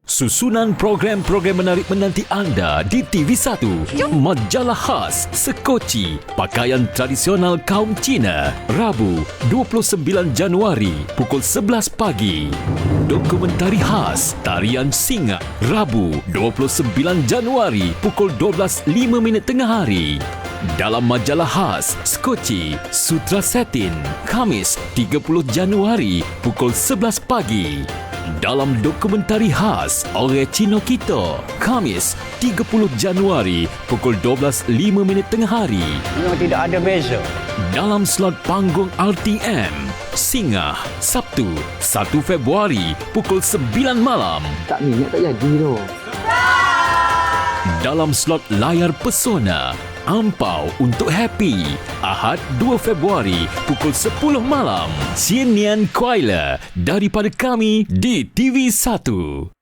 Susunan program-program menarik menanti anda di TV1. Majalah khas Sekoci, pakaian tradisional kaum Cina. Rabu, 29 Januari, pukul 11 pagi. Dokumentari khas Tarian Singa. Rabu, 29 Januari, pukul 12.05 tengah hari. Dalam majalah khas Sekoci, Sutra Satin. Khamis, 30 Januari, pukul 11 pagi. Dalam dokumentari khas Oleh Cino Kita, Khamis 30 Januari pukul 12.05 tengah hari. Memang tidak ada beza. Dalam slot panggung RTM, Singa, Sabtu 1 Februari pukul 9 malam. Tak minat tak jadi tu. Dalam slot layar Pesona, Ampau untuk Happy, Ahad 2 Februari pukul 10 malam. Cian Nian Kuala daripada kami di TV1.